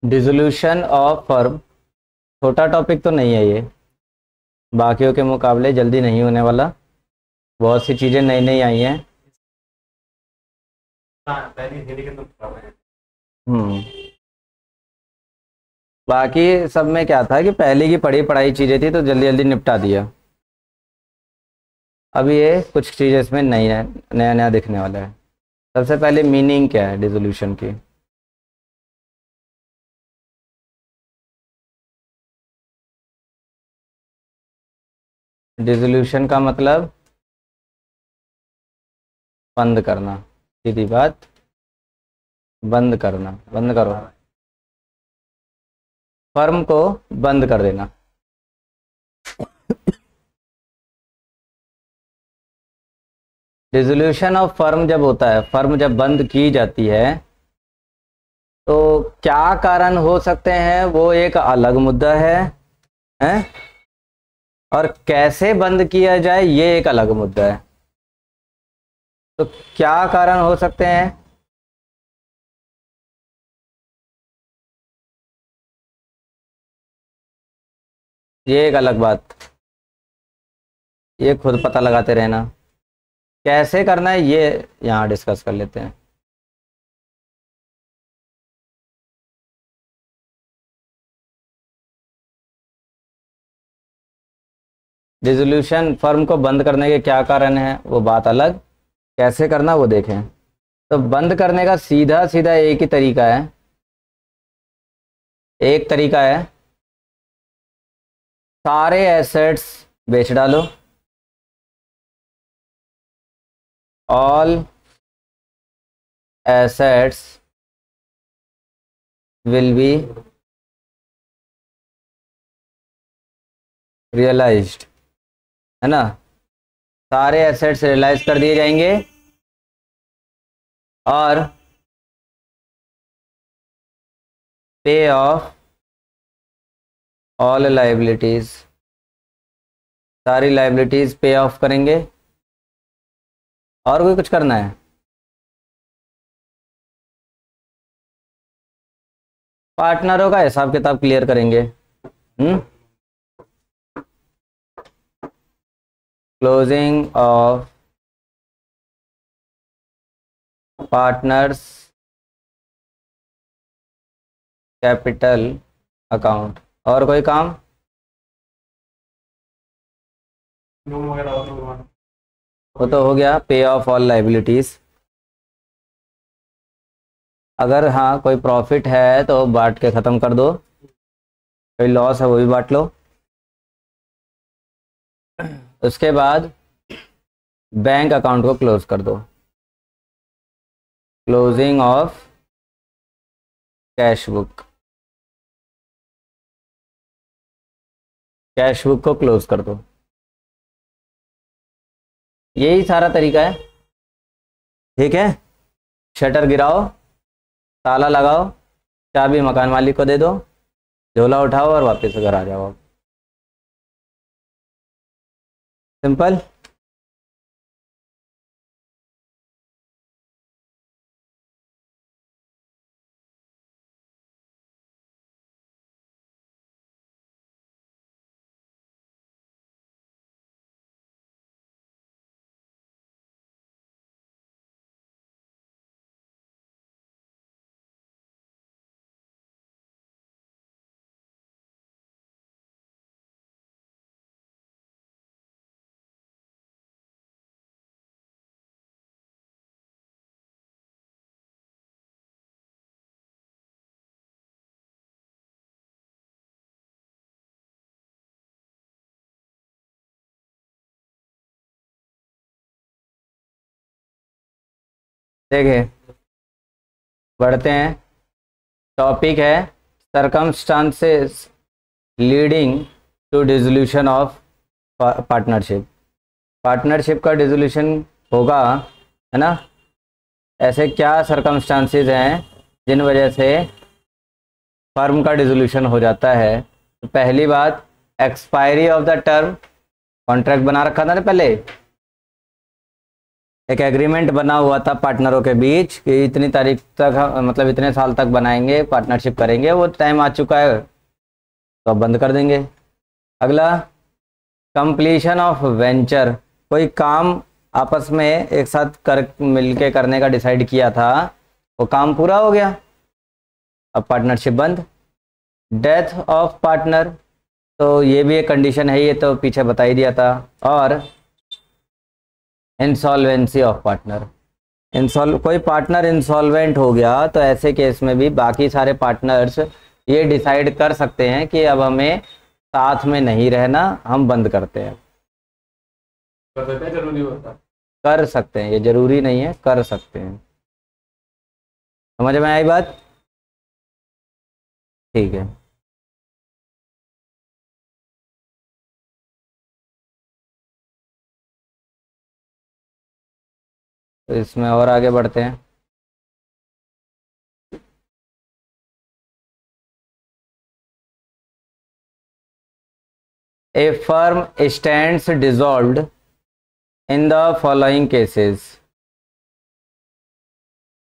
Dissolution of firm, छोटा topic तो नहीं है ये, बाकियों के मुकाबले जल्दी नहीं होने वाला, बहुत सी चीज़ें नई नई आई हैं। हम्म। बाकी सब में क्या था कि पहले की पढ़ी पढ़ाई चीज़ें थी तो जल्दी जल्दी निपटा दिया। अब ये कुछ चीज़ें इसमें नई है, नया नया दिखने वाला है। सबसे पहले मीनिंग क्या है डिसोल्यूशन की? डिसोल्यूशन का मतलब बंद करना, सीधी बात, बंद करना, बंद करो, फर्म को बंद कर देना। डिसोल्यूशन ऑफ फर्म जब होता है, फर्म जब बंद की जाती है तो क्या कारण हो सकते हैं वो एक अलग मुद्दा है? और कैसे बंद किया जाए ये एक अलग मुद्दा है। तो क्या कारण हो सकते हैं? ये एक अलग बात, ये खुद पता लगाते रहना। कैसे करना है ये यहाँ डिस्कस कर लेते हैं। डिसोल्यूशन फर्म को बंद करने के क्या कारण है वो बात अलग, कैसे करना वो देखें। तो बंद करने का सीधा सीधा एक ही तरीका है, एक तरीका है सारे एसेट्स बेच डालो, all assets will be realized, है ना? सारे एसेट्स रियलाइज कर दिए जाएंगे और पे ऑफ ऑल लाइबिलिटीज, सारी लाइबिलिटीज पे ऑफ करेंगे। और कोई कुछ करना है? पार्टनरों का हिसाब किताब क्लियर करेंगे। Closing of partners capital account. और कोई काम? वो तो हो गया पे ऑफ ऑल लाइबिलिटीज। अगर हाँ कोई प्रॉफिट है तो बांट के ख़त्म कर दो, कोई लॉस है वो भी बांट लो। उसके बाद बैंक अकाउंट को क्लोज कर दो, closing of cash book, cash book को क्लोज कर दो। यही सारा तरीका है, ठीक है? शटर गिराओ, ताला लगाओ, चाबी मकान मालिक को दे दो, झोला उठाओ और वापस घर आ जाओ। सिंपल। देखिए बढ़ते हैं, टॉपिक है circumstances leading to dissolution of partnership. Partnership का डिसोल्यूशन होगा, है ना? ऐसे क्या सरकमस्टांसेस हैं जिन वजह से फर्म का डिसोल्यूशन हो जाता है? तो पहली बात, expiry of the term, contract बना रखा था ना पहले, एक एग्रीमेंट बना हुआ था पार्टनरों के बीच कि इतनी तारीख तक मतलब इतने साल तक बनाएंगे, पार्टनरशिप करेंगे, वो टाइम आ चुका है तो अब बंद कर देंगे। अगला, कंप्लीशन ऑफ वेंचर, कोई काम आपस में एक साथ मिलके करने का डिसाइड किया था, वो काम पूरा हो गया, अब पार्टनरशिप बंद। डेथ ऑफ पार्टनर, तो ये भी एक कंडीशन है, ये तो पीछे बता ही दिया था। और इंसॉल्वेंसी ऑफ पार्टनर, कोई पार्टनर इंसॉल्वेंट हो गया तो ऐसे केस में भी बाकी सारे पार्टनर्स ये डिसाइड कर सकते हैं कि अब हमें साथ में नहीं रहना, हम बंद करते हैं। जरूरी होता है, कर सकते हैं, ये जरूरी नहीं है, कर सकते हैं। समझ में आई बात? ठीक है। तो इसमें और आगे बढ़ते हैं। A firm stands dissolved in the following cases,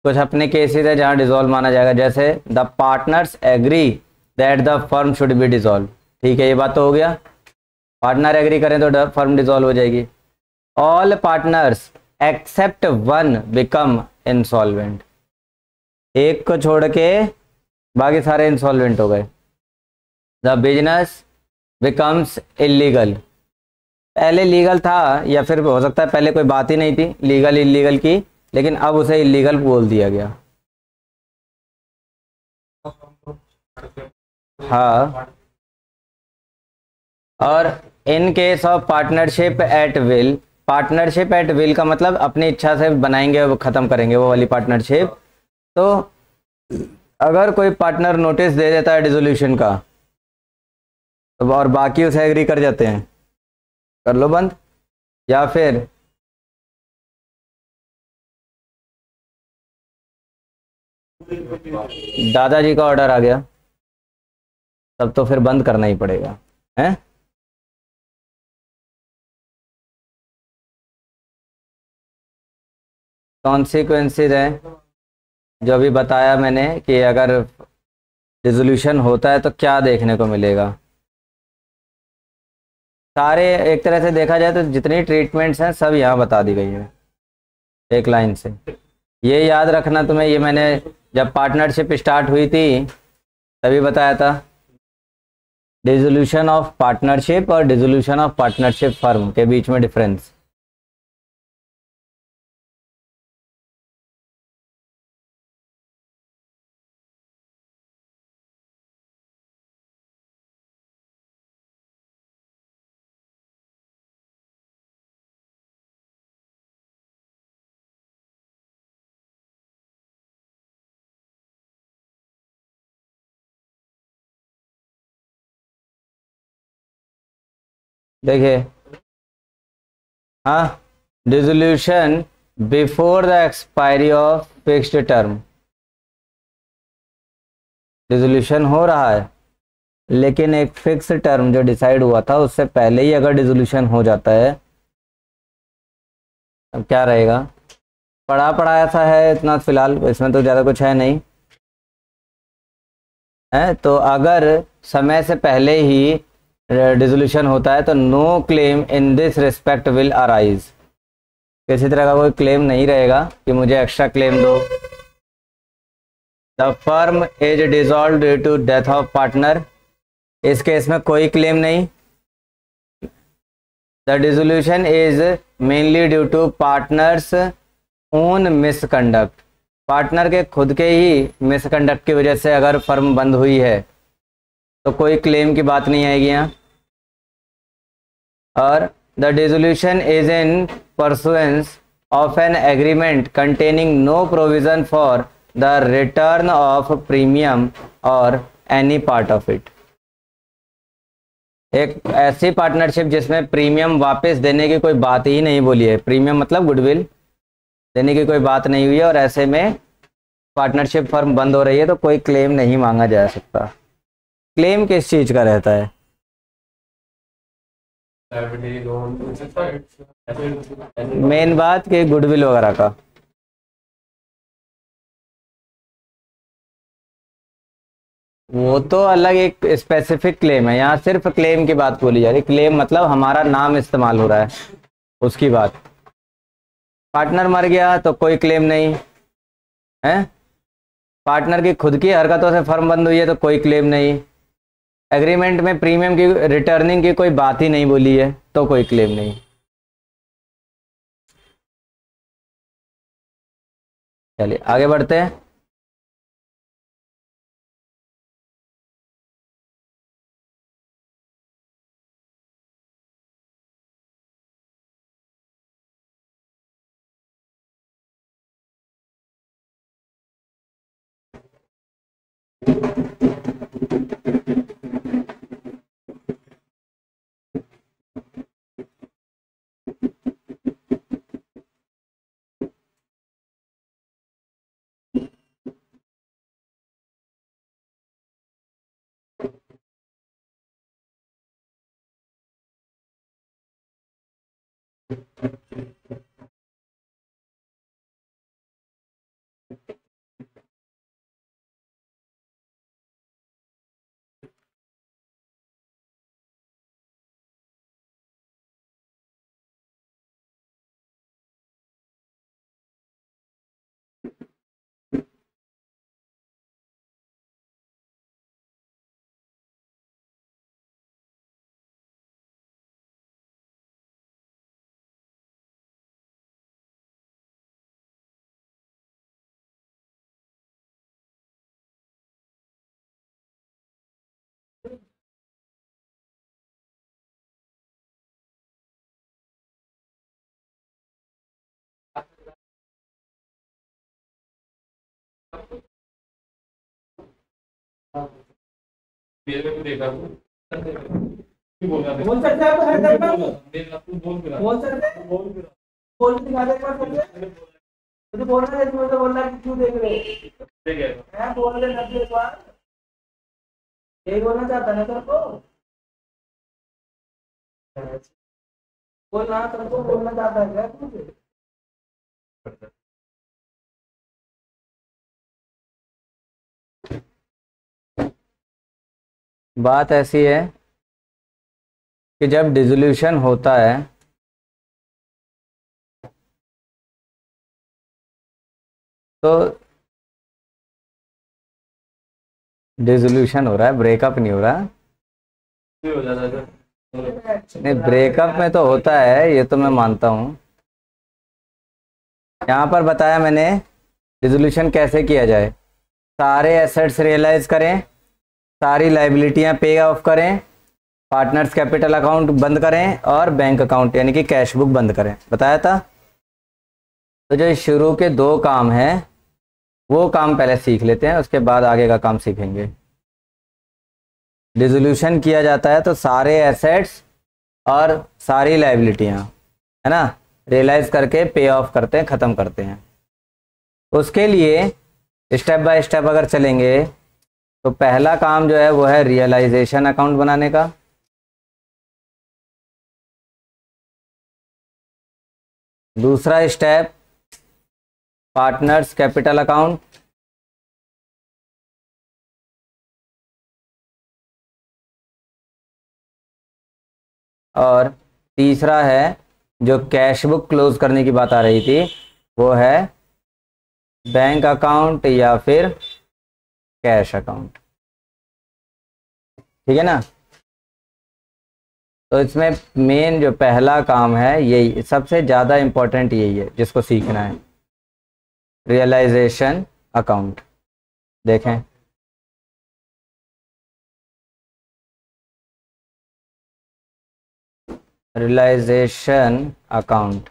कुछ अपने केसेस है जहां डिसॉल्व माना जाएगा, जैसे the partners agree that the firm should be dissolve. ठीक है, ये बात तो हो गया, पार्टनर एग्री करें तो फर्म डिसॉल्व हो जाएगी। All partners except one become insolvent, एक को छोड़ के बाकी सारे इंसॉल्वेंट हो गए। द बिजनेस बिकम्स इलीगल, पहले लीगल था या फिर हो सकता है पहले कोई बात ही नहीं थी लीगल इलीगल की, लेकिन अब उसे इलीगल बोल दिया गया। हाँ, और in case of partnership at will, partnership at will का मतलब अपनी इच्छा से बनाएंगे, वो ख़त्म करेंगे वो वाली पार्टनरशिप। तो अगर कोई पार्टनर नोटिस दे देता है डिसोल्यूशन का तो और बाकी उसे एग्री कर जाते हैं, कर लो बंद। या फिर दादाजी का ऑर्डर आ गया तब तो फिर बंद करना ही पड़ेगा, हैं? कॉन्सिक्वेंसेज हैं जो अभी बताया मैंने कि अगर डिसोल्यूशन होता है तो क्या देखने को मिलेगा। सारे एक तरह से देखा जाए तो जितनी ट्रीटमेंट्स हैं सब यहाँ बता दी गई है एक लाइन से। ये याद रखना तुम्हें, ये मैंने जब पार्टनरशिप स्टार्ट हुई थी तभी बताया था, डिसोल्यूशन ऑफ पार्टनरशिप और डिसोल्यूशन ऑफ पार्टनरशिप फर्म के बीच में डिफरेंस। देखिए, हाँ, dissolution before the expiry of fixed term, dissolution हो रहा है लेकिन एक फिक्स टर्म जो डिसाइड हुआ था उससे पहले ही अगर डिसोल्यूशन हो जाता है अब क्या रहेगा। पढ़ा पढ़ाया सा है इतना फिलहाल, इसमें तो ज़्यादा कुछ है नहीं है। तो अगर समय से पहले ही डिसोल्यूशन होता है तो no claim in this respect will arise, किसी तरह का कोई क्लेम नहीं रहेगा कि मुझे एक्स्ट्रा क्लेम दो। The firm is dissolve due to death of partner, इस केस में कोई क्लेम नहीं। The dissolution is mainly due to partners own misconduct, partner के खुद के ही मिसकंडक्ट की वजह से अगर फर्म बंद हुई है तो कोई क्लेम की बात नहीं आएगी यहाँ। और the dissolution is in pursuance of an agreement containing no provision for the return of premium or any part of it, एक ऐसी पार्टनरशिप जिसमें प्रीमियम वापस देने की कोई बात ही नहीं बोली है, प्रीमियम मतलब गुडविल देने की कोई बात नहीं हुई है, और ऐसे में पार्टनरशिप फर्म बंद हो रही है तो कोई क्लेम नहीं मांगा जा सकता। क्लेम किस चीज़ का रहता है? मेन बात कि गुडविल वगैरह का, वो तो अलग एक स्पेसिफिक क्लेम है। यहाँ सिर्फ क्लेम की बात बोली जा रही। क्लेम मतलब हमारा नाम इस्तेमाल हो रहा है, उसकी बात। पार्टनर मर गया तो कोई क्लेम नहीं है। पार्टनर की खुद की हरकतों से फर्म बंद हुई है तो कोई क्लेम नहीं। एग्रीमेंट में प्रीमियम की रिटर्निंग की कोई बात ही नहीं बोली है तो कोई क्लेम नहीं। चलिए आगे बढ़ते हैं। बोल सकते हैं आप हर बोल सकते हैं, बोल दिखा दे एक बार करके। मुझे बोलना है, इसमें तो बोलना है कि क्यों देख रहे हो। मैं बोल रहे नब्बे एक बार यही बोलना चाहता ना तेरे को। बोलना तेरे को बोलना चाहता है क्या मुझे। बात ऐसी है कि जब डिसोल्यूशन होता है तो डिसोल्यूशन हो रहा है, ब्रेकअप नहीं हो रहा। नहीं, ब्रेकअप में तो होता है, ये तो मैं मानता हूँ। यहाँ पर बताया मैंने डिसोल्यूशन कैसे किया जाए। सारे एसेट्स रियलाइज करें, सारी लाइबिलिटियाँ पे ऑफ करें, पार्टनर्स कैपिटल अकाउंट बंद करें और बैंक अकाउंट यानी कि कैश बुक बंद करें, बताया था। तो जो शुरू के दो काम हैं वो काम पहले सीख लेते हैं, उसके बाद आगे का काम सीखेंगे। डिसोल्यूशन किया जाता है तो सारे एसेट्स और सारी लाइबिलिटियाँ, है ना, रियलाइज करके पे ऑफ करते हैं, ख़त्म करते हैं। उसके लिए स्टेप बाय स्टेप अगर चलेंगे तो पहला काम जो है वो है रियलाइजेशन अकाउंट बनाने का। दूसरा स्टेप पार्टनर्स कैपिटल अकाउंट। और तीसरा है जो कैश बुक क्लोज करने की बात आ रही थी, वो है बैंक अकाउंट या फिर कैश अकाउंट। ठीक है ना। तो इसमें मेन जो पहला काम है यही, सबसे ज़्यादा इम्पोर्टेंट यही है जिसको सीखना है, रियलाइजेशन अकाउंट। देखें रियलाइजेशन अकाउंट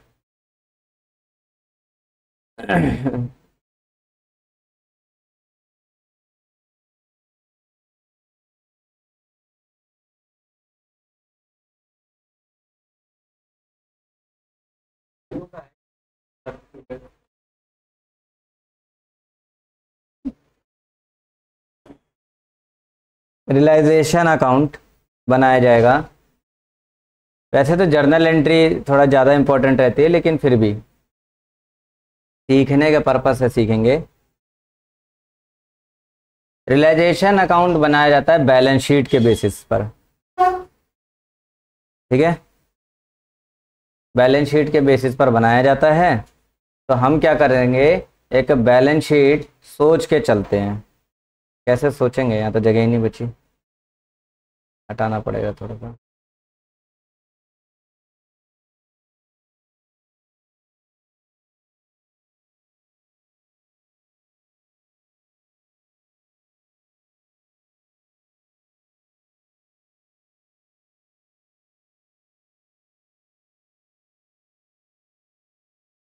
रियलाइजेशन अकाउंट बनाया जाएगा वैसे तो जर्नल एंट्री थोड़ा ज़्यादा इम्पोर्टेंट रहती है, लेकिन फिर भी सीखने के पर्पज से सीखेंगे। रियलाइजेशन अकाउंट बनाया जाता है बैलेंस शीट के बेसिस पर, ठीक है, बैलेंस शीट के बेसिस पर बनाया जाता है। तो हम क्या करेंगे, एक बैलेंस शीट सोच के चलते हैं। कैसे सोचेंगे, यहाँ तो जगह ही नहीं बची, हटाना पड़ेगा थोड़ा सा।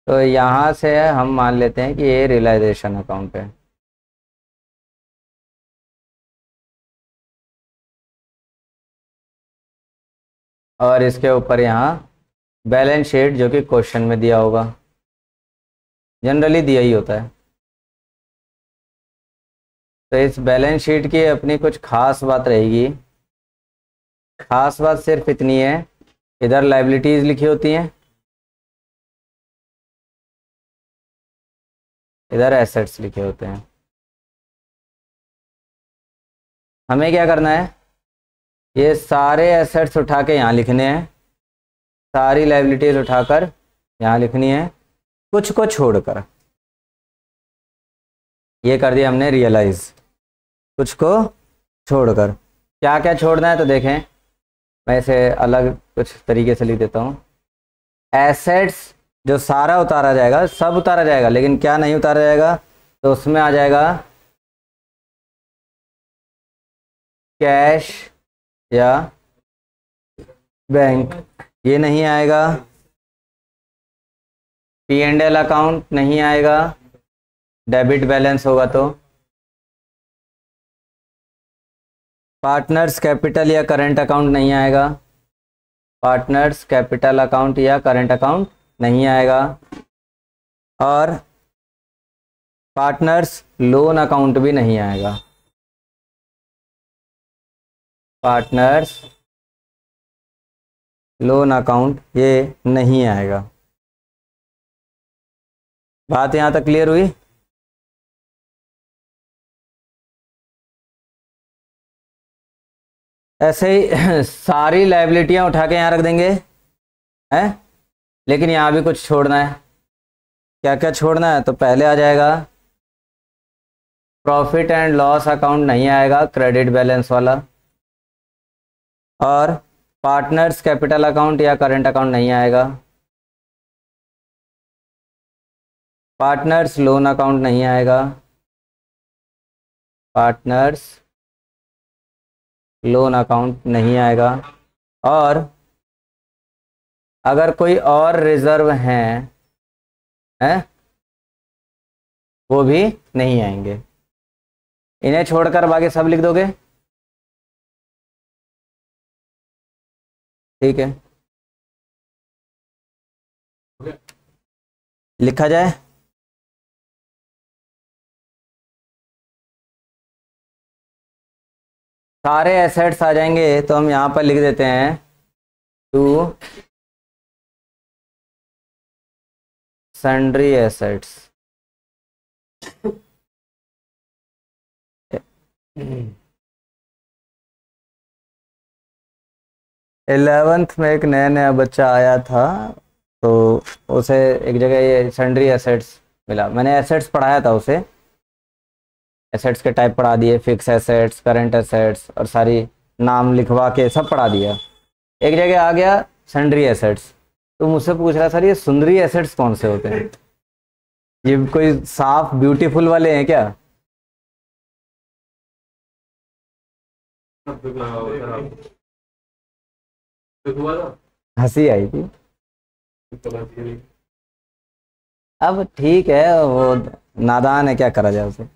तो यहाँ से हम मान लेते हैं कि ये रियलाइजेशन अकाउंट है। और इसके ऊपर यहाँ बैलेंस शीट, जो कि क्वेश्चन में दिया होगा, जनरली दिया ही होता है। तो इस बैलेंस शीट की अपनी कुछ खास बात रहेगी। खास बात सिर्फ इतनी है, इधर लायबिलिटीज लिखी होती हैं, इधर एसेट्स लिखे होते हैं। हमें क्या करना है, ये सारे एसेट्स उठा के यहाँ लिखने हैं, सारी लायबिलिटीज उठाकर यहाँ लिखनी है, कुछ को छोड़कर। ये कर दिया हमने रियलाइज, कुछ को छोड़कर। क्या क्या छोड़ना है तो देखें, मैं इसे अलग कुछ तरीके से लिख देता हूँ। एसेट्स जो सारा उतारा जाएगा, सब उतारा जाएगा, लेकिन क्या नहीं उतारा जाएगा, तो उसमें आ जाएगा कैश या बैंक, ये नहीं आएगा। P&L अकाउंट नहीं आएगा, डेबिट बैलेंस होगा तो। पार्टनर्स कैपिटल या करंट अकाउंट नहीं आएगा, पार्टनर्स कैपिटल अकाउंट या करंट अकाउंट नहीं आएगा। और पार्टनर्स लोन अकाउंट भी नहीं आएगा, पार्टनर्स लोन अकाउंट ये नहीं आएगा। बात यहाँ तक क्लियर हुई? ऐसे ही सारी लायबिलिटियाँ उठा के यहाँ रख देंगे, हैं, लेकिन यहाँ भी कुछ छोड़ना है। क्या क्या छोड़ना है, तो पहले आ जाएगा प्रॉफिट एंड लॉस अकाउंट नहीं आएगा, क्रेडिट बैलेंस वाला। और पार्टनर्स कैपिटल अकाउंट या करंट अकाउंट नहीं आएगा, पार्टनर्स लोन अकाउंट नहीं आएगा, पार्टनर्स लोन अकाउंट नहीं आएगा। और अगर कोई और रिजर्व हैं वो भी नहीं आएंगे। इन्हें छोड़कर बाकी सब लिख दोगे, ठीक है, लिखा जाए। सारे एसेट्स आ जाएंगे, तो हम यहाँ पर लिख देते हैं टू सन्ड्री एसेट्स। 11th में एक नया नया बच्चा आया था, तो उसे एक जगह ये सन्ड्री एसेट्स मिला। मैंने एसेट्स पढ़ाया था उसे, एसेट्स के टाइप पढ़ा दिए, फिक्स एसेट्स, करंट एसेट्स, और सारी नाम लिखवा के सब पढ़ा दिया। एक जगह आ गया सन्ड्री एसेट्स, तो मुझसे पूछ रहा, सर ये सुंदरी एसेट्स कौन से होते हैं? ये कोई साफ ब्यूटीफुल वाले हैं क्या? हंसी आई थी। अब ठीक है, वो नादान है, क्या करा जाए उसे।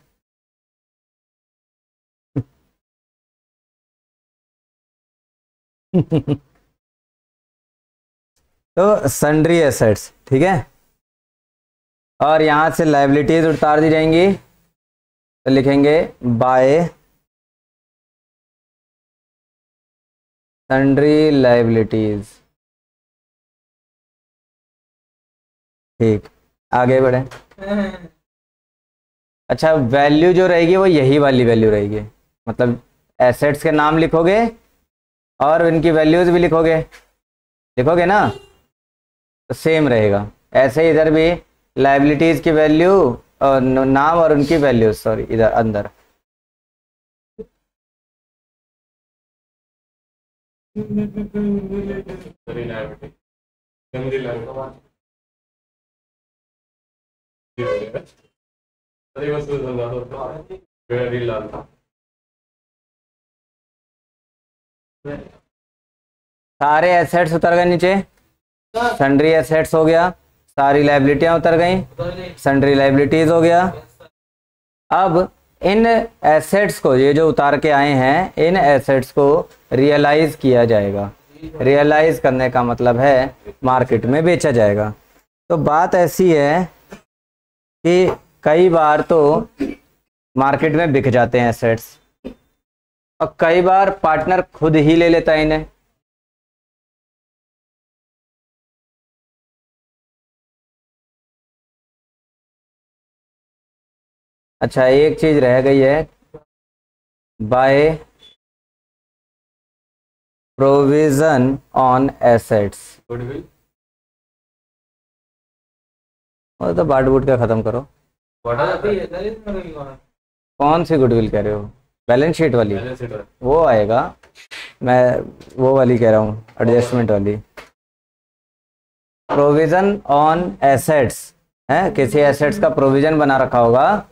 तो सन्ड्री एसेट्स, ठीक है। और यहाँ से लायबिलिटीज उतार दी जाएंगी, तो लिखेंगे बाय सन्ड्री लायबिलिटीज। ठीक, आगे बढ़े। अच्छा, वैल्यू जो रहेगी वो यही वाली वैल्यू रहेगी, मतलब एसेट्स के नाम लिखोगे और इनकी वैल्यूज भी लिखोगे, लिखोगे ना, तो सेम रहेगा। ऐसे इधर भी लाइबिलिटीज की वैल्यू और नाम और उनकी वैल्यूज, सॉरी इधर अंदर। सारे एसेट्स उतर गए नीचे, सन्ड्री एसेट्स हो गया, सारी लाइबिलिटियां उतर गई, सन्ड्री लाइबिलिटीज हो गया। अब इन एसेट्स को, ये जो उतार के आए हैं, इन एसेट्स को रियलाइज किया जाएगा। रियलाइज करने का मतलब है मार्केट में बेचा जाएगा। तो बात ऐसी है कि कई बार तो मार्केट में बिक जाते हैं एसेट्स, और कई बार पार्टनर खुद ही ले लेता है इन्हें। अच्छा, एक चीज रह गई है, बाय प्रोविजन ऑन एसेट्स। और तो बाट बूट का खत्म करो। कौन सी गुडविल कह रहे हो? बैलेंस शीट वाली? वो आएगा, मैं वो वाली कह रहा हूँ, एडजस्टमेंट वाली। प्रोविजन ऑन एसेट्स है, किसी एसेट्स का प्रोविजन बना रखा होगा,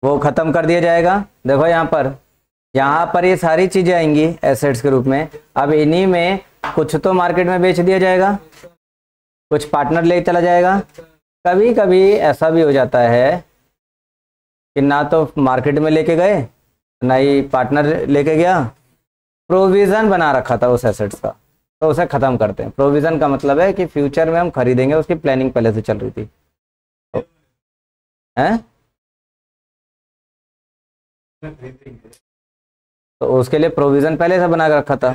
वो खत्म कर दिया जाएगा। देखो यहाँ पर ये सारी चीजें आएंगी एसेट्स के रूप में। अब इन्हीं में कुछ तो मार्केट में बेच दिया जाएगा, कुछ पार्टनर ले चला जाएगा। कभी कभी ऐसा भी हो जाता है कि ना तो मार्केट में लेके गए, ना ही पार्टनर लेके गया, प्रोविजन बना रखा था उस एसेट्स का, तो उसे खत्म करते हैं। प्रोविजन का मतलब है कि फ्यूचर में हम खरीदेंगे, उसकी प्लानिंग पहले से चल रही थी। हैं? तो उसके लिए प्रोविजन पहले से बना के रखा था।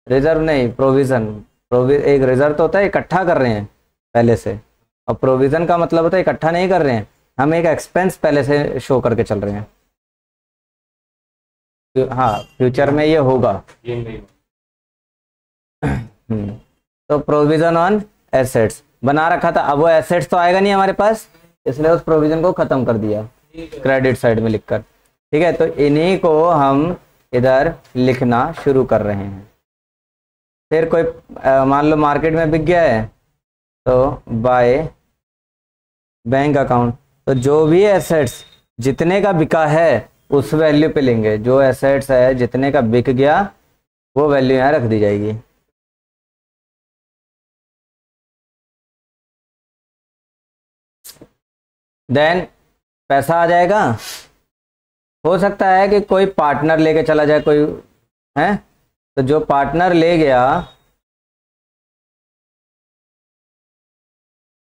रिजर्व नहीं, प्रोविजन। एक रिजर्व तो होता है इकट्ठा कर रहे हैं पहले से, और प्रोविजन का मतलब होता है इकट्ठा नहीं कर रहे हैं, हम एक एक्सपेंस पहले से शो करके चल रहे हैं। हाँ, फ्यूचर में ये होगा। तो प्रोविजन ऑन एसेट्स बना रखा था, अब वो एसेट्स तो आएगा नहीं हमारे पास, इसलिए उस प्रोविजन को खत्म कर दिया क्रेडिट साइड में लिखकर। ठीक है, तो इन्हीं को हम इधर लिखना शुरू कर रहे हैं। फिर कोई मान लो मार्केट में बिक गया है, तो बाय बैंक अकाउंट, तो जो भी एसेट्स जितने का बिका है उस वैल्यू पे लेंगे। जो एसेट्स है जितने का बिक गया वो वैल्यू यहाँ रख दी जाएगी। देन पैसा आ जाएगा। हो सकता है कि कोई पार्टनर लेके चला जाए, कोई है, तो जो पार्टनर ले गया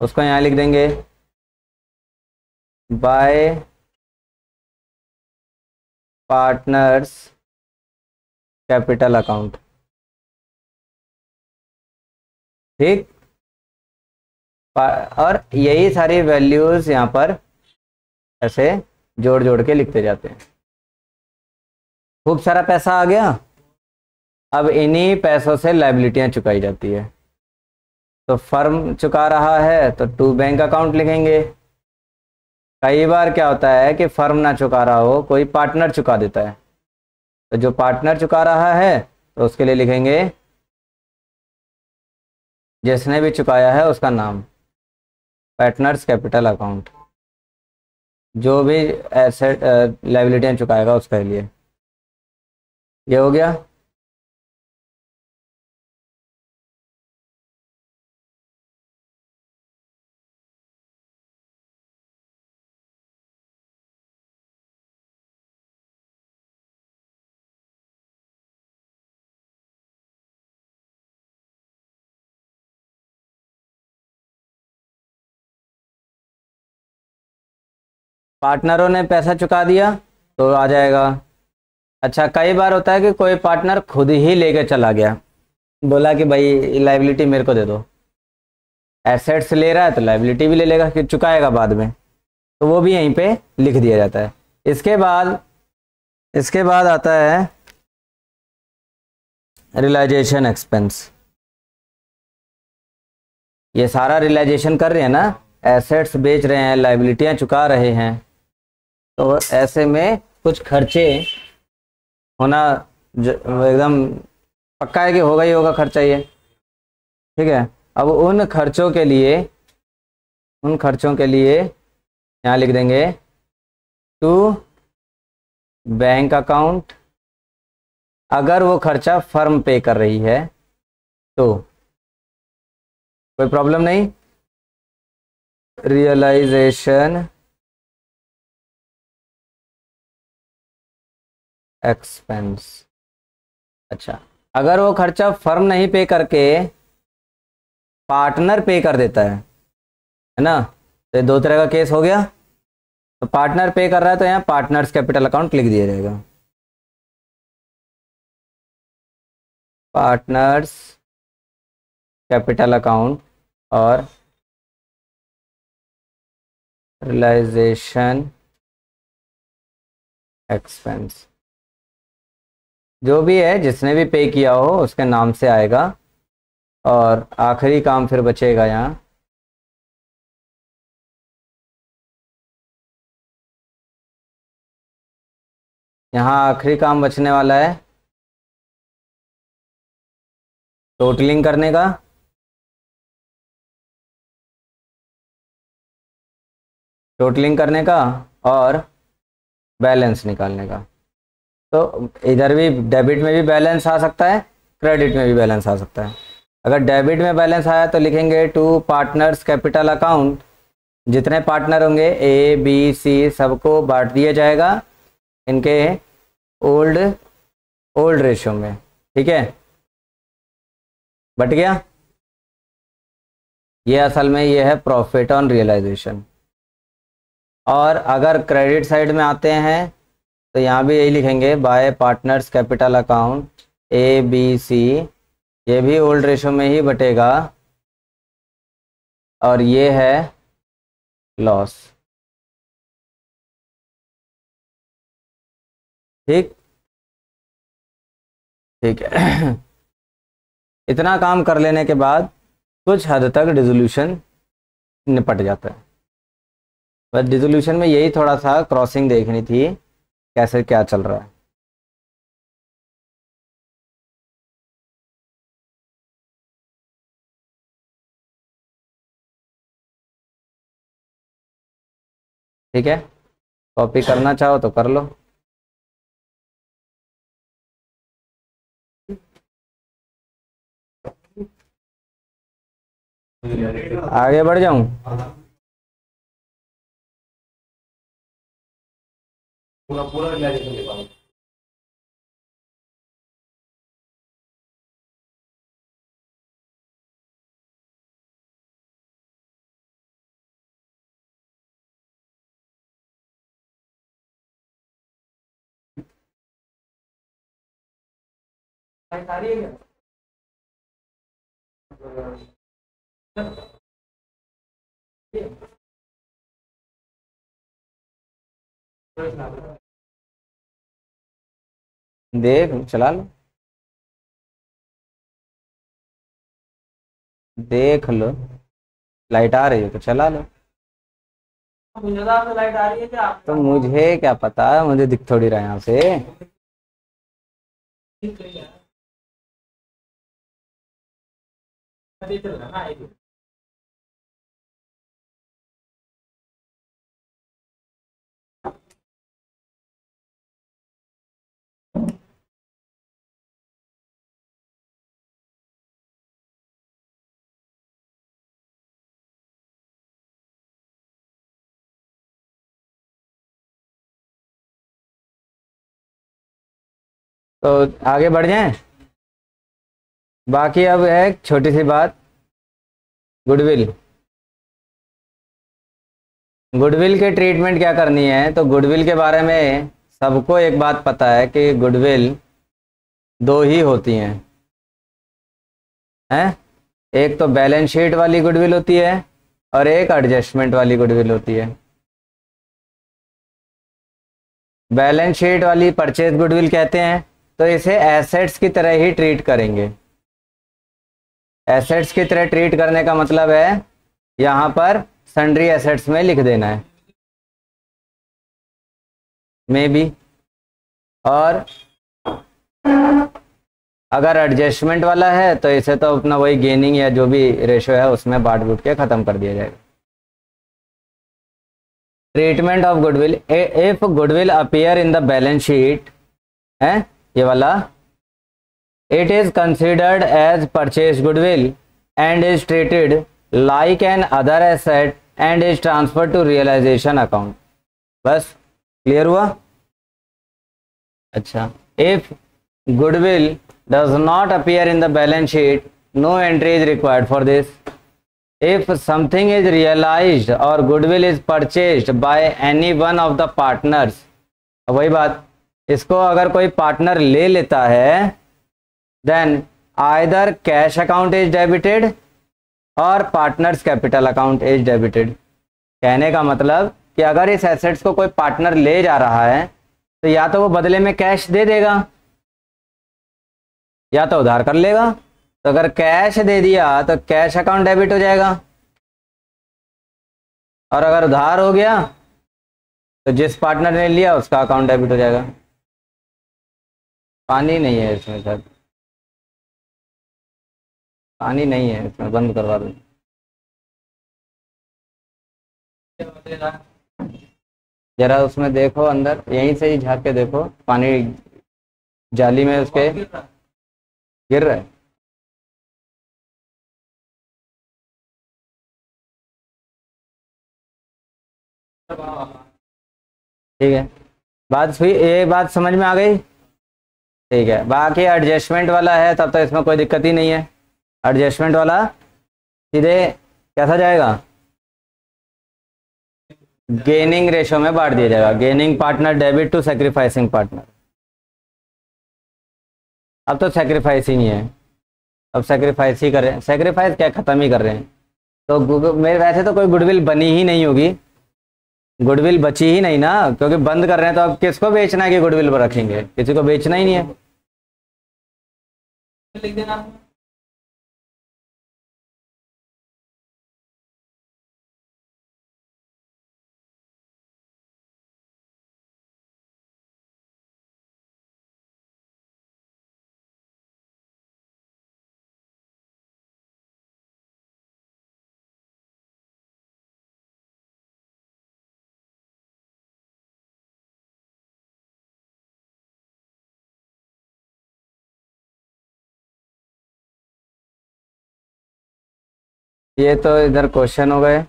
उसको यहाँ लिख देंगे बाय पार्टनर्स कैपिटल अकाउंट। ठीक, और यही सारी वैल्यूज यहाँ पर ऐसे जोड़ जोड़ के लिखते जाते हैं। खूब सारा पैसा आ गया, अब इन्हीं पैसों से लायबिलिटियां चुकाई जाती है। तो फर्म चुका रहा है तो टू बैंक अकाउंट लिखेंगे। कई बार क्या होता है कि फर्म ना चुका रहा हो, कोई पार्टनर चुका देता है, तो जो पार्टनर चुका रहा है तो उसके लिए लिखेंगे जिसने भी चुकाया है उसका नाम, पार्टनर्स कैपिटल अकाउंट। जो भी एसेट लायबिलिटियां चुकाएगा उसके लिए। ये हो गया। पार्टनरों ने पैसा चुका दिया तो आ जाएगा। अच्छा, कई बार होता है कि कोई पार्टनर खुद ही लेके चला गया, बोला कि भाई लायबिलिटी मेरे को दे दो, एसेट्स ले रहा है तो लायबिलिटी भी ले लेगा, कि चुकाएगा बाद में, तो वो भी यहीं पे लिख दिया जाता है। इसके बाद आता है रियलाइजेशन एक्सपेंस। ये सारा रियलाइजेशन कर रहे हैं ना, एसेट्स बेच रहे हैं, लायबिलिटियां चुका रहे हैं, तो ऐसे में कुछ खर्चे होना एकदम पक्का है कि होगा ही होगा खर्चा ये, ठीक है। अब उन खर्चों के लिए यहाँ लिख देंगे टू बैंक अकाउंट। अगर वो खर्चा फर्म पे कर रही है तो कोई प्रॉब्लम नहीं। Realization expense. अच्छा, अगर वो खर्चा फर्म नहीं पे करके पार्टनर पे कर देता है ना, तो ये दो तरह का केस हो गया। तो पार्टनर पे कर रहा है तो यहाँ पार्टनर्स कैपिटल अकाउंट लिख दिया जाएगा, पार्टनर्स कैपिटल अकाउंट और रियलाइजेशन एक्सपेंस। जो भी है, जिसने भी पे किया हो उसके नाम से आएगा। और आखिरी काम फिर बचेगा यहाँ, आखिरी काम बचने वाला है टोटलिंग करने का। और बैलेंस निकालने का। तो इधर भी डेबिट में भी बैलेंस आ सकता है, क्रेडिट में भी बैलेंस आ सकता है। अगर डेबिट में बैलेंस आया तो लिखेंगे टू पार्टनर्स कैपिटल अकाउंट। जितने पार्टनर होंगे ए बी सी सबको बांट दिया जाएगा इनके ओल्ड रेशियो में, ठीक है। बट गया ये, असल में ये है प्रॉफिट ऑन रियलाइजेशन। और अगर क्रेडिट साइड में आते हैं तो यहाँ भी यही लिखेंगे by partners capital account A B C, ये भी ओल्ड रेशो में ही बटेगा और ये है लॉस, ठीक है। इतना काम कर लेने के बाद कुछ हद तक डिसोल्यूशन निपट जाता है। बस डिसोल्यूशन में यही थोड़ा सा क्रॉसिंग देखनी थी, कैसे क्या चल रहा है। ठीक है, कॉपी करना चाहो तो कर लो। आगे बढ़ जाऊं? पूरा देख चला लो, देख लो, लाइट आ रही है तो चला लो। लाइट आ रही है क्या? तो मुझे क्या पता, मुझे दिख थोड़ी रहा यहाँ से। तो आगे बढ़ जाएं। बाकी अब है छोटी सी बात, गुडविल। गुडविल के ट्रीटमेंट क्या करनी है, तो गुडविल के बारे में सबको एक बात पता है कि गुडविल दो ही होती हैं, एक तो बैलेंस शीट वाली गुडविल होती है और एक एडजस्टमेंट वाली गुडविल होती है। बैलेंस शीट वाली परचेज गुडविल कहते हैं, तो इसे एसेट्स की तरह ही ट्रीट करेंगे। एसेट्स की तरह ट्रीट करने का मतलब है यहाँ पर सन्ड्री एसेट्स में लिख देना है, मे बी। और अगर एडजस्टमेंट वाला है तो इसे तो अपना वही गेनिंग या जो भी रेशो है उसमें बांट बूट के ख़त्म कर दिया जाएगा। Treatment of goodwill, if goodwill appear in the balance sheet है ये वाला, it is considered as purchase goodwill and is treated like an other asset and is transfer to realization account. बस क्लियर हुआ? अच्छा, इफ गुडविल does not appear in the balance sheet, no entry is required for this. If something is realized or goodwill is purchased by any one of the partners, वही बात, इसको अगर कोई पार्टनर ले लेता है then either cash account is debited or partners capital account is debited। कहने का मतलब कि अगर इस एसेट्स को कोई पार्टनर ले जा रहा है तो या तो वो बदले में कैश दे देगा या तो उधार कर लेगा। तो अगर कैश दे दिया तो कैश अकाउंट डेबिट हो जाएगा, और अगर उधार हो गया तो जिस पार्टनर ने लिया उसका अकाउंट डेबिट हो जाएगा। पानी नहीं है इसमें सर, पानी नहीं है इसमें, बंद करवा दो। जरा उसमें देखो अंदर, यहीं से ही झाँक के देखो, पानी जाली में उसके गिर रहा है। ठीक है, बात हुई, ये बात समझ में आ गई? ठीक है, बाकी एडजस्टमेंट वाला है तब तो इसमें कोई दिक्कत ही नहीं है। एडजस्टमेंट वाला सीधे कैसा जाएगा, गेनिंग रेशो में बांट दिया जाएगा। Gaining partner debit to sacrificing partner. अब तो सेक्रीफाइस ही नहीं है, अब सेक्रीफाइस ही कर रहे हैं। सेक्रीफाइस क्या, ख़त्म ही कर रहे हैं। तो मेरे वैसे तो कोई गुडविल बनी ही नहीं होगी, गुडविल बची ही नहीं ना, क्योंकि बंद कर रहे हैं। तो अब किसको बेचना है कि गुडविल पर रखेंगे? किसी को बेचना ही नहीं है। लिख देना। ये तो इधर क्वेश्चन हो गए।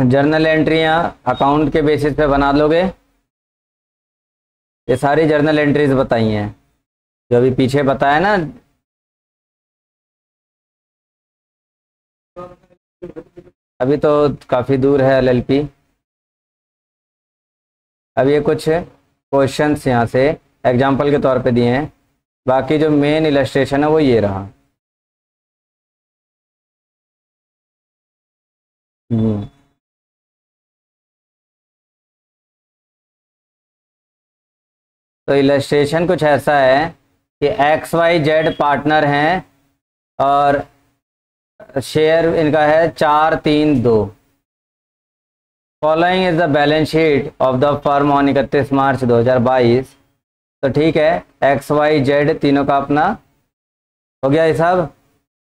जर्नल एंट्रियां अकाउंट के बेसिस पे बना लोगे। ये सारी जर्नल एंट्रीज बताई हैं जो अभी पीछे बताया ना। अभी तो काफ़ी दूर है एलएलपी। अब ये कुछ क्वेश्चंस यहाँ से एग्जाम्पल के तौर पे दिए हैं, बाकी जो मेन इलस्ट्रेशन है वो ये रहा। तो इलस्ट्रेशन कुछ ऐसा है कि XYZ पार्टनर हैं और शेयर इनका है 432। Following is the balance sheet of the firm on 31 मार्च 2022। तो ठीक है, XYZ तीनों का अपना हो गया हिसाब।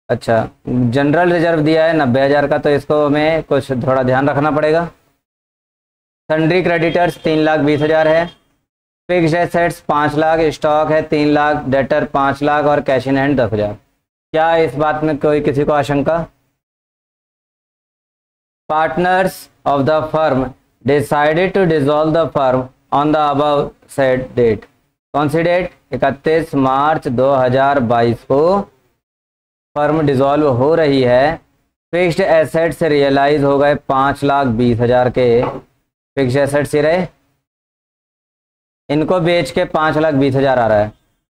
अच्छा, जनरल रिजर्व दिया है 90,000 का, तो इसको हमें कुछ थोड़ा ध्यान रखना पड़ेगा। सन्ड्री क्रेडिटर्स 3,20,000 है। फिक्स्ड एसेट्स 5 लाख, स्टॉक है 3 लाख, डेटर 5 लाख और कैश इन हैंड 10,000। क्या इस बात में कोई किसी को आशंका? Partners of the firm decided to dissolve the firm on the above said date. कौन सी डेट? 31 मार्च 2022 को फर्म डिसॉल्व हो रही है। फिक्स्ड एसेट्स रियलाइज हो गए 5,20,000 के फिक्स्ड एसेट्स ही रहे, इनको बेच के 5,20,000 आ रहा है।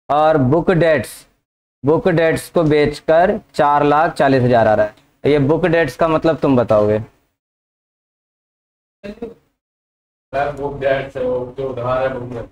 और बुक डेट्स बुक डेट्स को बेचकर 4,40,000 आ रहा है। ये बुक डेट्स का मतलब तुम बताओगे। बुक डेट्स जो उधार है बुक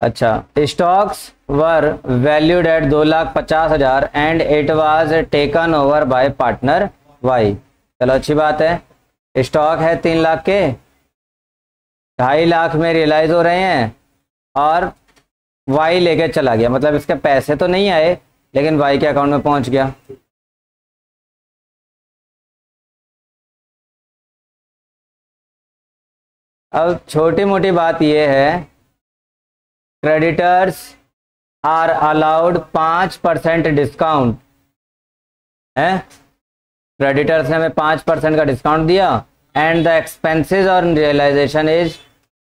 अच्छा, stocks were valued at 2,50,000 and it was taken over by partner Y. चलो अच्छी बात है। स्टॉक है 3 लाख के, 2.5 लाख में रियलाइज हो रहे हैं और वाई लेके चला गया, मतलब इसके पैसे तो नहीं आए लेकिन वाई के अकाउंट में पहुंच गया। अब छोटी मोटी बात यह है, क्रेडिटर्स आर अलाउड 5% डिस्काउंट है। क्रेडिटर्स ने हमें 5% का डिस्काउंट दिया and the expenses on realisation is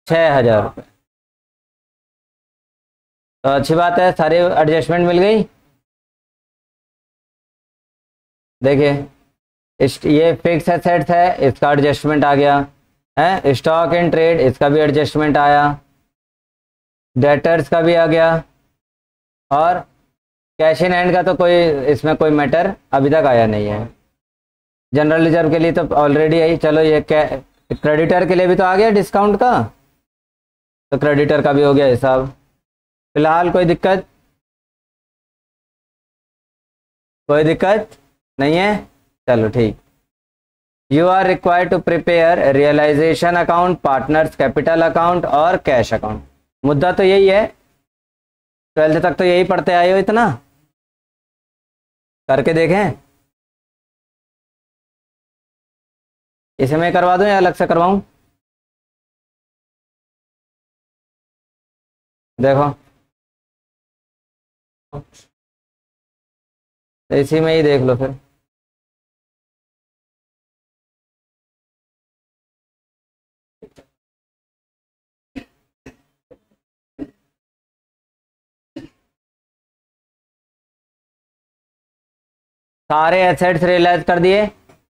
6,000 रुपये। तो अच्छी बात है, सारी एडजस्टमेंट मिल गई। देखिए ये फिक्स एसेट्स है, इसका एडजस्टमेंट आ गया है। स्टॉक इन ट्रेड, इसका भी एडजस्टमेंट आया। डेटर्स का भी आ गया। और कैश इन हैंड का तो कोई इसमें कोई मैटर अभी तक आया नहीं है। जनरल रिजर्व के लिए तो ऑलरेडी आई। चलो ये क्रेडिटर के लिए भी तो आ गया डिस्काउंट का, तो क्रेडिटर का भी हो गया हिसाब। फिलहाल कोई दिक्कत नहीं है। चलो ठीक। You are required to prepare realisation account, partners capital account और कैश अकाउंट। मुद्दा तो यही है, 12th तक तो यही पढ़ते आए हो, इतना करके देखें। इसे मैं करवा दूं या अलग से करवाऊं? देखो इसी में ही देख लो फिर। सारे एसेट्स रियलाइज कर दिए,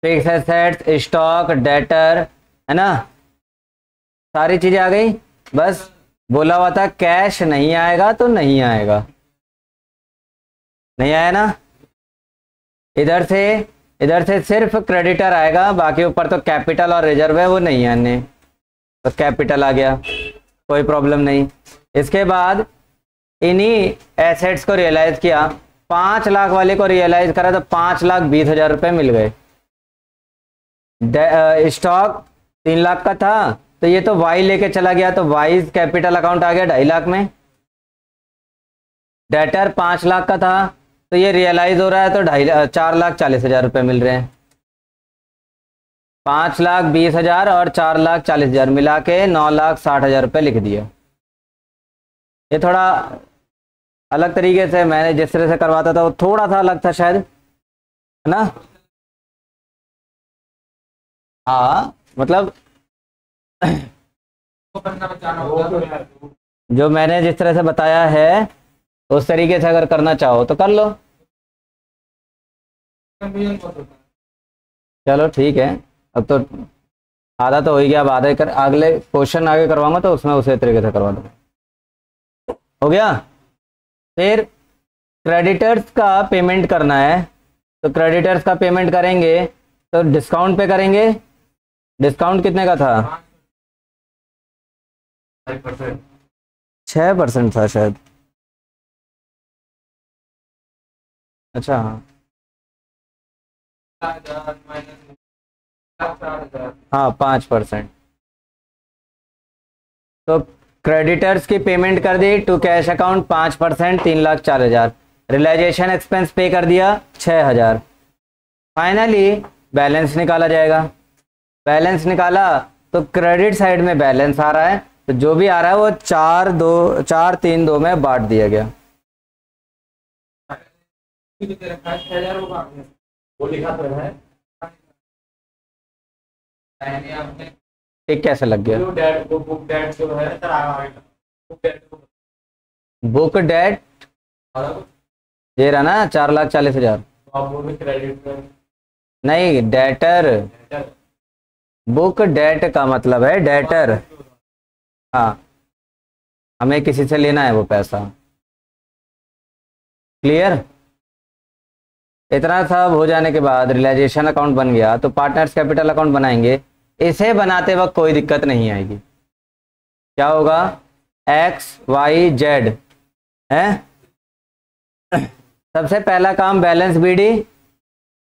फिक्स एसेट्स, स्टॉक, डेटर, है ना, सारी चीजें आ गई। बस बोला हुआ था कैश नहीं आएगा तो नहीं आएगा, नहीं आया ना। इधर से सिर्फ क्रेडिटर आएगा, बाकी ऊपर तो कैपिटल और रिजर्व है वो नहीं आने, तो कैपिटल आ गया, कोई प्रॉब्लम नहीं। इसके बाद इन्हीं एसेट्स को रियलाइज किया, 5 लाख वाले को रियलाइज करा तो 5,20,000 रुपये मिल गए। स्टॉक 3 लाख का था तो ये तो वाई लेके चला गया, तो वाई कैपिटल अकाउंट आ गया 2.5 लाख में। डेटर 5 लाख का था तो ये रियलाइज हो रहा है तो 4,40,000 रुपये मिल रहे हैं। 5,20,000 और 4,40,000 मिला के 9,60,000 रुपये लिख दिया। ये थोड़ा अलग तरीके से मैंने जिस तरह से करवाता था वो थोड़ा सा अलग था शायद, है ना। हाँ मतलब जो मैंने जिस तरह से बताया है उस तरीके से अगर करना चाहो तो कर लो। चलो ठीक है, अब तो आधा तो हो ही गया, अब आधे कर अगले क्वेश्चन आगे करवाऊंगा तो उसमें उसी तरीके से करवा दूंगा। हो गया। फिर क्रेडिटर्स का पेमेंट करना है, तो क्रेडिटर्स का पेमेंट करेंगे तो डिस्काउंट पे करेंगे। डिस्काउंट कितने का था? 6% था शायद। अच्छा हाँ 5%। तो क्रेडिटर्स की पेमेंट कर दी to cash account 5%, 3,04,000। Realisation expense pay कर दिया 6,000। फाइनली बैलेंस निकाला जाएगा। बैलेंस निकाला तो क्रेडिट साइड में बैलेंस आ रहा है, तो जो भी आ रहा है वो 4,3,2 में बांट दिया गया। ठीक कैसे लग गया? बुक डेट ये रहा ना 4,40,000। नहीं, डेटर, बुक डेट का मतलब है डेटर। हाँ, हमें किसी से लेना है वो पैसा। क्लियर? इतना सब हो जाने के बाद रियलाइजेशन अकाउंट बन गया, तो पार्टनर्स कैपिटल अकाउंट बनाएंगे। इसे बनाते वक्त कोई दिक्कत नहीं आएगी। क्या होगा? एक्स वाई जेड है। सबसे पहला काम बैलेंस बीडी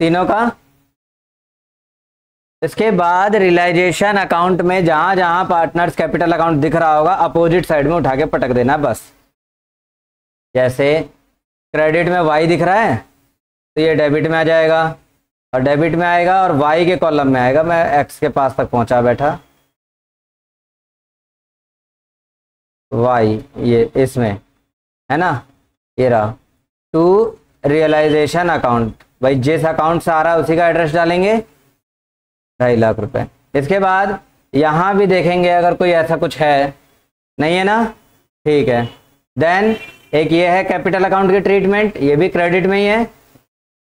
तीनों का। इसके बाद रियलाइजेशन अकाउंट में जहां जहां पार्टनर्स कैपिटल अकाउंट दिख रहा होगा अपोजिट साइड में उठा के पटक देना बस। जैसे क्रेडिट में वाई दिख रहा है तो ये डेबिट में आ जाएगा, और डेबिट में आएगा और वाई के कॉलम में आएगा। मैं एक्स के पास तक पहुंचा बैठा, वाई ये इसमें है ना, ये रहा टू रियलाइजेशन अकाउंट। भाई जिस अकाउंट से आ रहा है उसी का एड्रेस डालेंगे, 2.5 लाख रुपए। इसके बाद यहाँ भी देखेंगे अगर कोई ऐसा कुछ है, नहीं है ना, ठीक है। देन एक ये है कैपिटल अकाउंट की ट्रीटमेंट, ये भी क्रेडिट में ही है,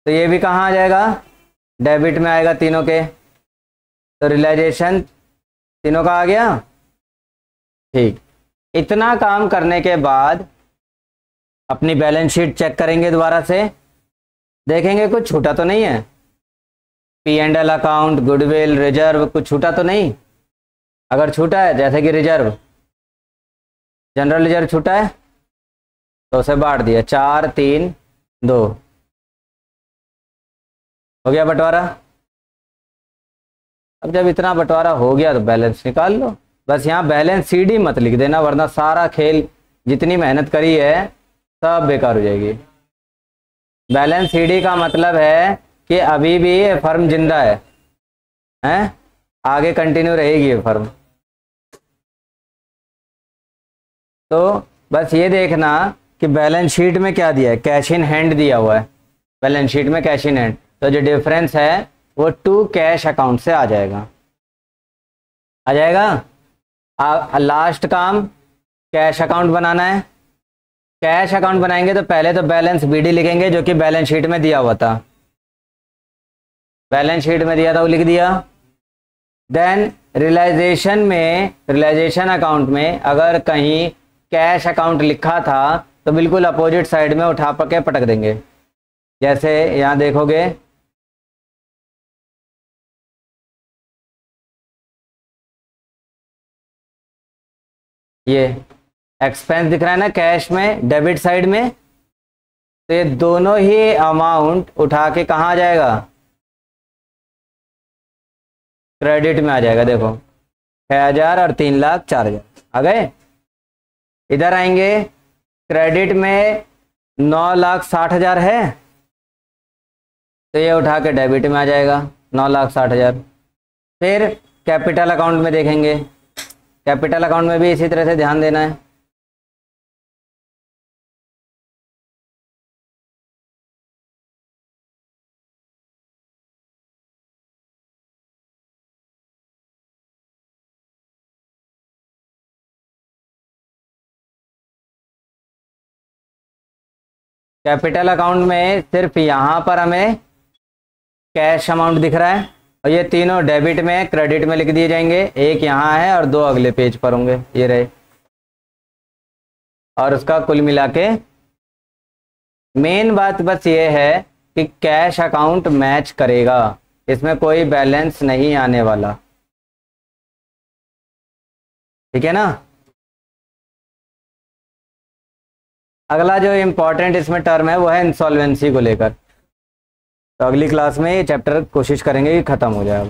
तो ये भी कहाँ आ जाएगा? डेबिट में आएगा तीनों के। तो रियलाइजेशन तीनों का आ गया। ठीक, इतना काम करने के बाद अपनी बैलेंस शीट चेक करेंगे दोबारा से, देखेंगे कुछ छूटा तो नहीं है। P&L अकाउंट, गुडविल, रिजर्व, कुछ छूटा तो नहीं। अगर छूटा है, जैसे कि रिजर्व, जनरल रिजर्व छूटा है तो उसे बांट दिया, 4 3 2 हो गया बंटवारा। अब जब इतना बंटवारा हो गया तो बैलेंस निकाल लो। बस यहाँ बैलेंस सीडी मत लिख देना, वरना सारा खेल, जितनी मेहनत करी है सब बेकार हो जाएगी। बैलेंस सीडी का मतलब है कि अभी भी ये फर्म जिंदा है, हैं? आगे कंटिन्यू रहेगी ये फर्म। तो बस ये देखना कि बैलेंस शीट में क्या दिया है, कैश इन हैंड दिया हुआ है। बैलेंस शीट में कैश इन हैंड, तो जो डिफरेंस है वो टू कैश अकाउंट से आ जाएगा, आ जाएगा। लास्ट काम कैश अकाउंट बनाना है। कैश अकाउंट बनाएंगे तो पहले तो बैलेंस बीडी लिखेंगे, जो कि बैलेंस शीट में दिया हुआ था। बैलेंस शीट में दिया था वो लिख दिया। देन रियलाइजेशन में, रियलाइजेशन अकाउंट में अगर कहीं कैश अकाउंट लिखा था तो बिल्कुल अपोजिट साइड में उठा के पटक देंगे। जैसे यहाँ देखोगे, ये एक्सपेंस दिख रहा है ना कैश में, डेबिट साइड में, तो ये दोनों ही अमाउंट उठा के कहाँ आ जाएगा? क्रेडिट में आ जाएगा। देखो 6,000 और 3 लाख 4,000 आ गए। इधर आएंगे, क्रेडिट में 9,60,000 है, तो ये उठा के डेबिट में आ जाएगा 9,60,000। फिर कैपिटल अकाउंट में देखेंगे, कैपिटल अकाउंट में भी इसी तरह से ध्यान देना है। कैपिटल अकाउंट में सिर्फ यहाँ पर हमें कैश अमाउंट दिख रहा है, और ये तीनों डेबिट में क्रेडिट में लिख दिए जाएंगे। एक यहाँ है और 2 अगले पेज पर होंगे, ये रहे। और उसका कुल मिला के मेन बात बस ये है कि कैश अकाउंट मैच करेगा, इसमें कोई बैलेंस नहीं आने वाला, ठीक है ना। अगला जो इम्पोर्टेंट इसमें टर्म है वो है इंसॉल्वेंसी को लेकर। तो अगली क्लास में ये चैप्टर कोशिश करेंगे कि ख़त्म हो जाए।